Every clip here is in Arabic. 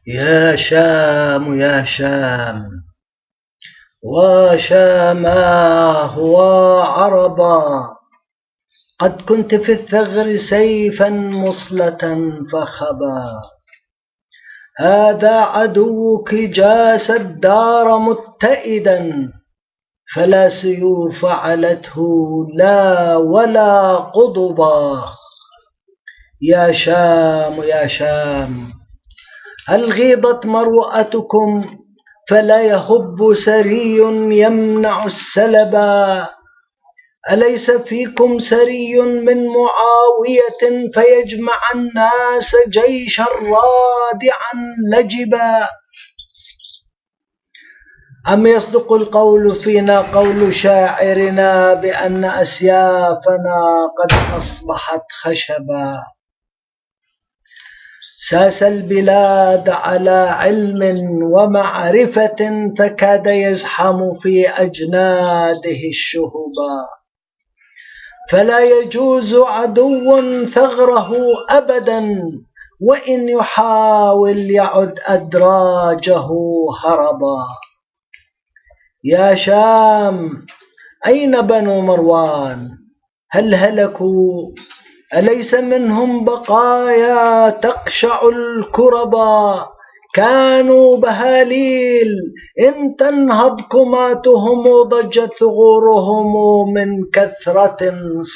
يا شام يا شام وشاماه وعربا، قد كنت في الثغر سيفا مصلة فخبا. هذا عدوك جاس الدار متئدا، فلا سيوف علته لا ولا قضبا. يا شام يا شام، هل غيضت مروءتكم فلا يهب سري يمنع السلبا؟ أليس فيكم سري من معاوية فيجمع الناس جيشا رادعا لجبا؟ أم يصدق القول فينا قول شاعرنا بأن أسيافنا قد أصبحت خشبا؟ ساس البلاد على علم ومعرفة فكاد يزحم في أجناده الشهبا. فلا يجوز عدو ثغره أبدا، وإن يحاول يعد أدراجه هربا. يا شام، أين بنو مروان؟ هل هلكوا؟ أليس منهم بقايا تقشع الكربا؟ كانوا بهاليل، إن تنهض كماتهم ضجت ثغورهم من كثرة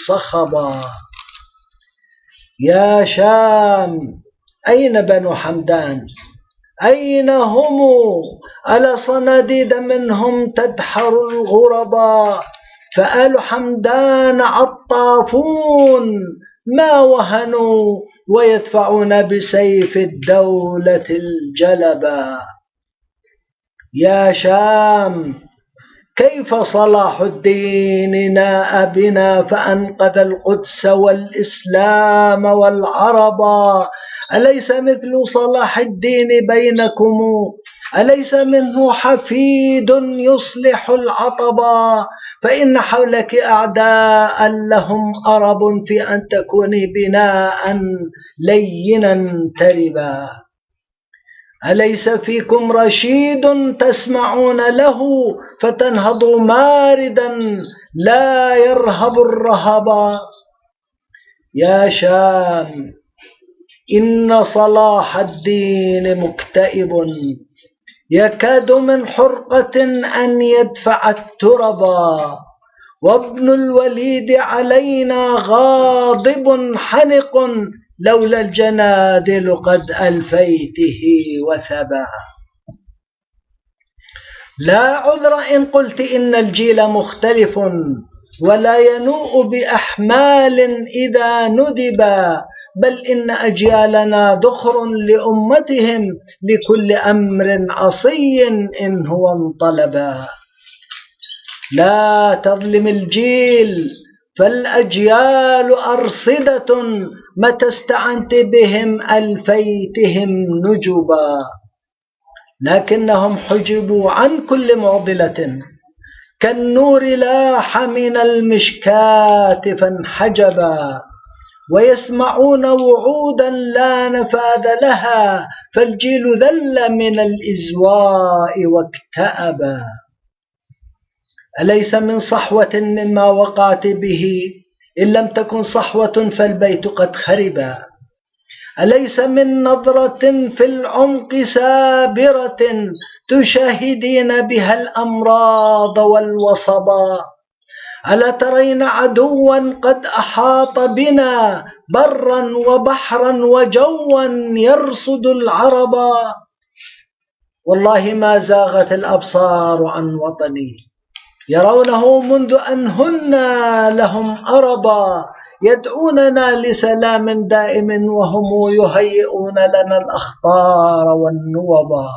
صخبا. يا شام، أين بنو حمدان؟ أين هم؟ ألا صناديد منهم تدحر الغربا؟ فآل حمدان عطافون ما وهنوا، ويدفعون بسيف الدولة الجلبا. يا شام، كيف صلاح الدين ناء بنا فأنقذ القدس والإسلام والعربا؟ أليس مثل صلاح الدين بينكم؟ أليس منه حفيد يصلح العطبا؟ فإن حولك أعداء لهم أرب في أن تكوني بناء لينا تربا. أليس فيكم رشيد تسمعون له فتنهضوا ماردا لا يرهب الرهبا؟ يا شام، إن صلاح الدين مكتئب، يكاد من حرقة أن يدفع التربا. وابن الوليد علينا غاضب حنق، لولا الجنادل قد ألفيته وثبا. لا عذر إن قلت إن الجيل مختلف، ولا ينوء بأحمال إذا ندبا. بل إن أجيالنا ذخر لأمتهم، لكل أمر عصي إن هو انطلبا. لا تظلم الجيل، فالأجيال أرصدة، متى استعنت بهم ألفيتهم نجبا. لكنهم حجبوا عن كل معضلة، كالنور لاح من المشكاة فانحجبا. ويسمعون وعودا لا نفاذ لها، فالجيل ذل من الإزواء واكتأبا. أليس من صحوة مما وقعت به؟ إن لم تكن صحوة فالبيت قد خربا. أليس من نظرة في العمق سابرة تشاهدين بها الأمراض والوصبا؟ ألا ترين عدوا قد أحاط بنا برا وبحرا وجوا يرصد العربا؟ والله ما زاغت الأبصار عن وطني، يرونه منذ أن هنا لهم أربا. يدعوننا لسلام دائم وهم يهيئون لنا الأخطار والنوبا.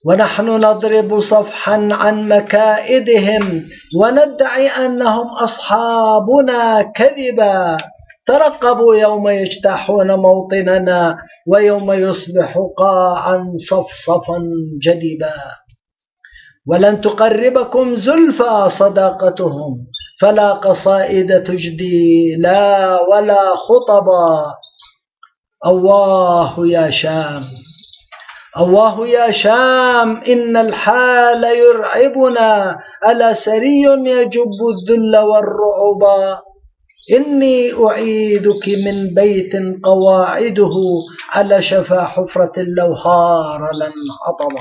ونحن نضرب صفحا عن مكائدهم وندعي أنهم أصحابنا كذبا. ترقبوا يوم يجتاحون موطننا، ويوم يصبح قاعا صفصفا جدبا. ولن تقربكم زلفى صداقتهم، فلا قصائد تجدي لا ولا خطبا. الله يا شام، أواه يا شام إن الحال يرعبنا، ألا سري يجب الذل والرعب. إني أعيدك من بيت قواعده على شفا حفرة لو هار لانحطما.